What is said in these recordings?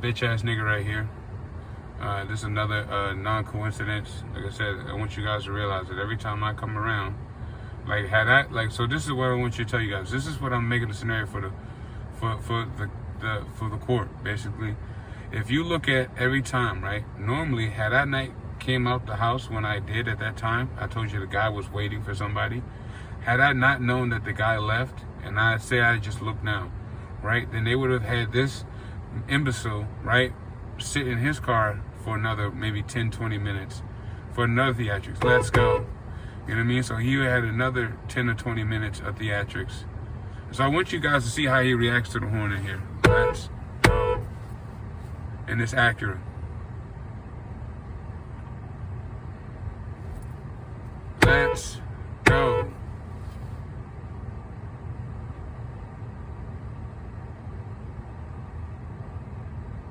Bitch ass nigga right here. This is another non-coincidence. Like I said, I want you guys to realize that every time I come around, so this is what I want you to tell you guys. This is what I'm making the scenario for the court, basically. If you look at every time, right? Normally, had I not came out the house when I did at that time, I told you the guy was waiting for somebody. Had I not known that the guy left, and I just looked now, right? Then they would have had this imbecile, right, sit in his car for another maybe 10, 20 minutes for another theatrics. Let's go. You know what I mean? So he had another 10 or 20 minutes of theatrics. So I want you guys to see how he reacts to the horn in here. Let's go. And it's accurate. Let's go.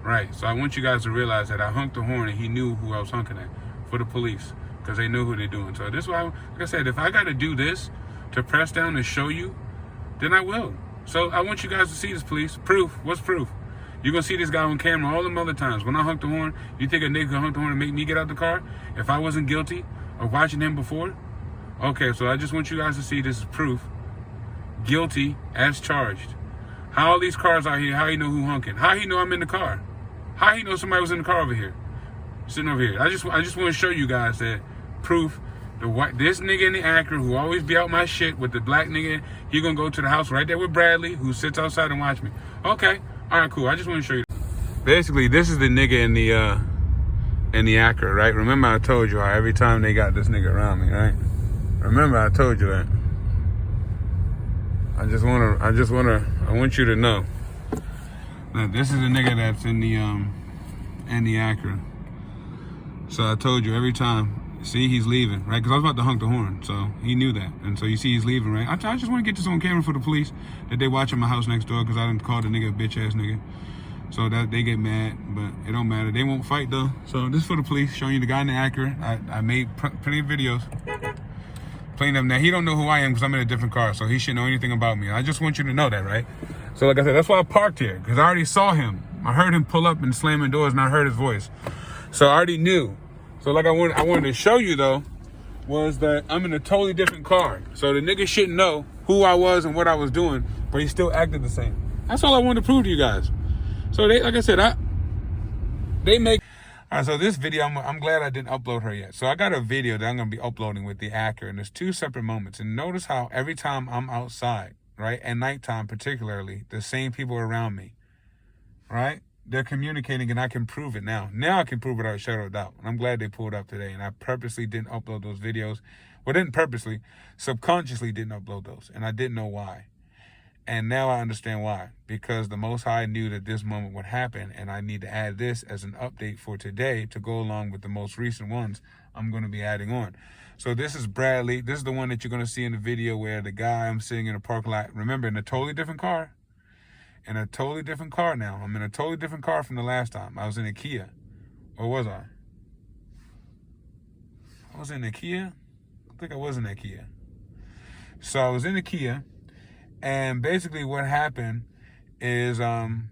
Right, so I want you guys to realize that I honked the horn and he knew who I was honking at for the police because they know who they're doing. So this is why, like I said, if I got to do this to press down and show you, then I will. So I want you guys to see this, please. Proof. What's proof? You're going to see this guy on camera all them other times. When I honked the horn, you think a nigga could honk the horn and make me get out the car if I wasn't guilty of watching him before? Okay, so I just want you guys to see this is proof. Guilty as charged. How all these cars out here, how he know who honking? How he know I'm in the car? How he know somebody was in the car over here, sitting over here? I just want to show you guys that proof. This nigga in the Acura who always be out my shit with the black nigga, he gonna go to the house right there with Bradley, who sits outside and watch me. Okay, all right, cool. I just want to show you. Basically, this is the nigga in the Acura, right? Remember I told you how every time they got this nigga around me, right? Remember I told you that. I want you to know. This is the nigga that's in the Acura. So I told you every time. See, he's leaving, right? Because I was about to honk the horn, so he knew that. And so you see he's leaving, right? I just want to get this on camera for the police that they watching my house next door because I didn't call the nigga a bitch ass nigga. So that they get mad, but it don't matter. They won't fight though. So this is for the police, showing you the guy in the Acura. I made plenty of videos. Playing them. Now he don't know who I am because I'm in a different car, so he shouldn't know anything about me. I just want you to know that, right? So like I said, that's why I parked here, because I already saw him. I heard him pull up and slamming doors, and I heard his voice. So I already knew. So like I wanted to show you though, was that I'm in a totally different car. So the nigga shouldn't know who I was and what I was doing, but he still acted the same. That's all I wanted to prove to you guys. So they, like I said, they make. All right, so this video, I'm glad I didn't upload her yet. So I got a video that I'm going to be uploading with the Acura, and there's two separate moments. And notice how every time I'm outside, right, at nighttime particularly, the same people around me, right, they're communicating, and I can prove it now. Now I can prove it without a shadow of doubt. And I'm glad they pulled up today, and I purposely didn't upload those videos. Well, didn't purposely, subconsciously didn't upload those, and I didn't know why. And now I understand why. Because the Most High knew that this moment would happen, and I need to add this as an update for today to go along with the most recent ones I'm going to be adding on. So this is Bradley. This is the one that you're going to see in the video where the guy, I'm sitting in a parking lot. Remember, in a totally different car. In a totally different car now. I'm in a totally different car from the last time. I was in a Kia. Or was I? I was in a Kia? I think I was in a Kia. So I was in a Kia. And basically what happened is I'm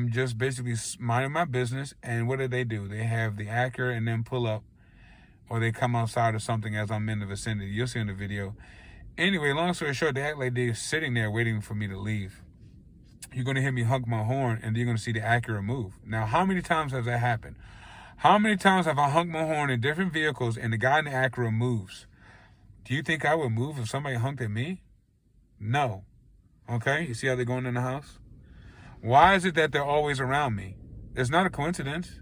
just basically minding my business, and what do? They have the Acura and then pull up, or they come outside or something as I'm in the vicinity. You'll see in the video. Anyway, long story short, they act like they're sitting there waiting for me to leave. You're going to hear me honk my horn, and you're going to see the Acura move. Now, how many times has that happened? How many times have I honked my horn in different vehicles and the guy in the Acura moves? Do you think I would move if somebody honked at me? No. Okay, you see how they're going in the house? Why is it that they're always around me? It's not a coincidence.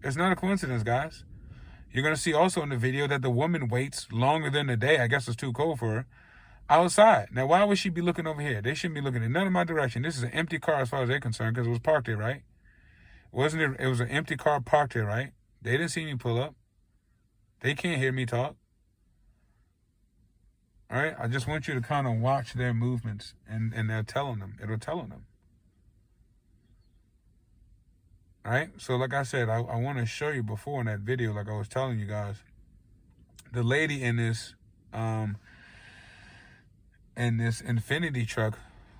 It's not a coincidence, guys. You're going to see also in the video that the woman waits longer than the day. I guess it's too cold for her. Outside. Now, why would she be looking over here? They shouldn't be looking in none of my direction. This is an empty car as far as they're concerned because it was parked there, right? Wasn't it? It was an empty car parked there, right? They didn't see me pull up. They can't hear me talk. All right, I just want you to kind of watch their movements, and they're telling them. It'll tell them. All right, so like I said, I want to show you before in that video, like I was telling you guys, the lady in this Infinity truck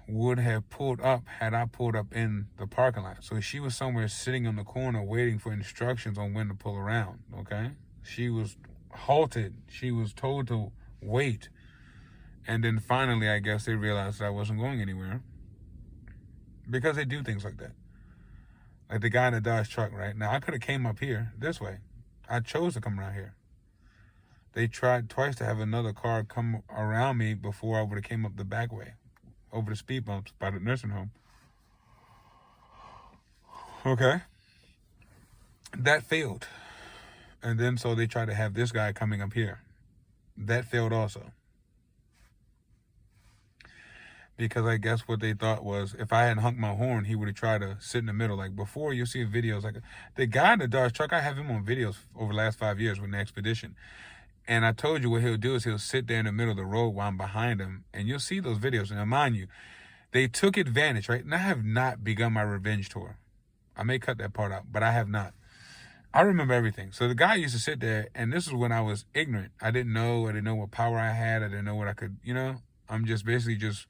would have pulled up had I pulled up in the parking lot. So she was somewhere sitting in the corner waiting for instructions on when to pull around, okay? She was halted. She was told to wait. And then finally, I guess they realized that I wasn't going anywhere. Because they do things like that. Like the guy in the Dodge truck, right? Now, I could have came up here this way. I chose to come around here. They tried twice to have another car come around me before I would have came up the back way, over the speed bumps by the nursing home. Okay. That failed. And then so they tried to have this guy coming up here. That failed also. Because I guess what they thought was if I hadn't honked my horn, he would have tried to sit in the middle. Like before, you'll see videos. Like the guy in the Dodge truck, I have him on videos over the last 5 years with an expedition. And I told you what he'll do is he'll sit there in the middle of the road while I'm behind him. And you'll see those videos. And mind you, they took advantage, right? And I have not begun my revenge tour. I may cut that part out, but I have not. I remember everything. So the guy used to sit there, and this is when I was ignorant. I didn't know what power I had. I didn't know what I could, I'm just basically just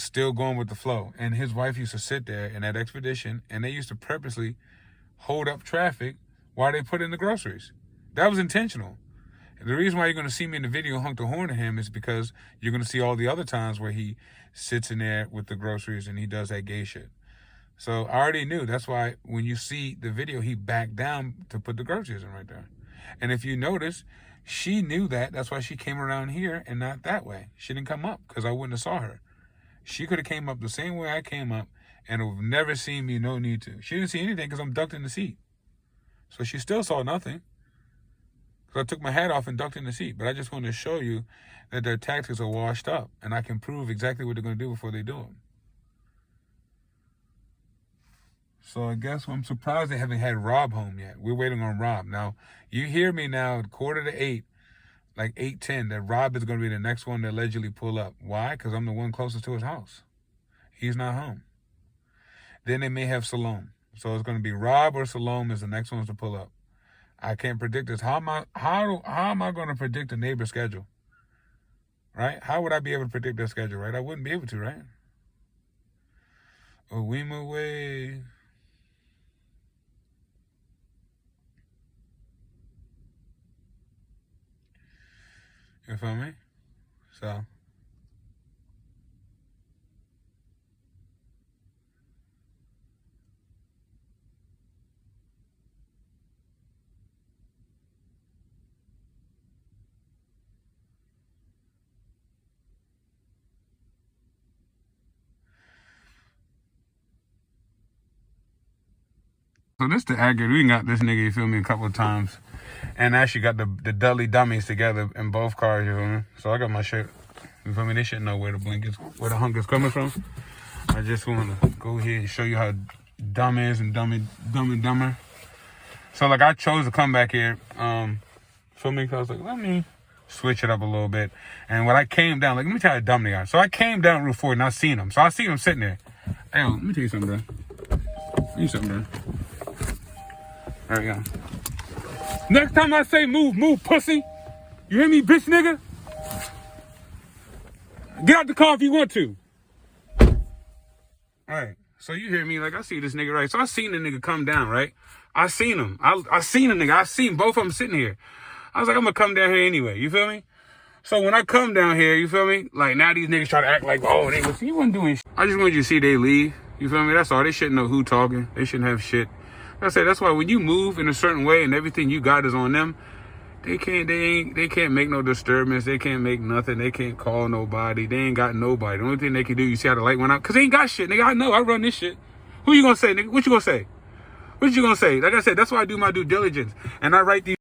still going with the flow. And his wife used to sit there in that expedition, and they used to purposely hold up traffic while they put in the groceries. That was intentional. The reason why you're going to see me in the video honk the horn at him is because you're going to see all the other times where he sits in there with the groceries and he does that gay shit. So I already knew. That's why when you see the video, he backed down to put the groceries in right there. And if you notice, she knew that. That's why she came around here and not that way. She didn't come up because I wouldn't have saw her. She could have came up the same way I came up and have never seen me, no need to. She didn't see anything because I'm ducked in the seat. So she still saw nothing because I took my hat off and ducked in the seat. But I just wanted to show you that their tactics are washed up and I can prove exactly what they're going to do before they do them. So I guess I'm surprised they haven't had Rob home yet. We're waiting on Rob. Now, you hear me now, 7:45, like 8:10, that Rob is going to be the next one to allegedly pull up. Why? Because I'm the one closest to his house. He's not home. Then they may have Shalom. So it's going to be Rob or Shalom is the next ones to pull up. I can't predict this. How am I going to predict a neighbor's schedule? Right? How would I be able to predict their schedule, right? I wouldn't be able to, right? Oh, we move away. You feel me? So this the accurate. We got this nigga, you feel me, a couple of times. And actually got the Dudley dummies together in both cars, you feel me? So I got my shit, you feel me? They should know where the hunk is coming from. I just want to go here and show you how dumb is and dumb and dumber. So like I chose to come back here, feel me? Cause I was like, let me switch it up a little bit. And when I came down, like let me tell you how dumb they are. So I came down Route 4 and I seen them. So I see them sitting there. Hey, let me tell you something, bro. Bro. There we go. Next time I say move, pussy. You hear me, bitch nigga? Get out the car if you want to. Alright, so you hear me, like I see this nigga, right? So I seen the nigga come down, right? I seen him. I seen the nigga. I seen both of them sitting here. I was like, I'm gonna come down here anyway, you feel me? So when I come down here, you feel me? Like now these niggas try to act like, oh, he wasn't doing shit. I just want you to see they leave. You feel me? That's all. They shouldn't know who talking. They shouldn't have shit. Like I said, that's why when you move in a certain way and everything you got is on them, they can't make no disturbance. They can't make nothing. They can't call nobody. They ain't got nobody. The only thing they can do, you see how the light went out? Because they ain't got shit, nigga. I know. I run this shit. Who you gonna say, nigga? What you gonna say? What you gonna say? Like I said, that's why I do my due diligence. And I write these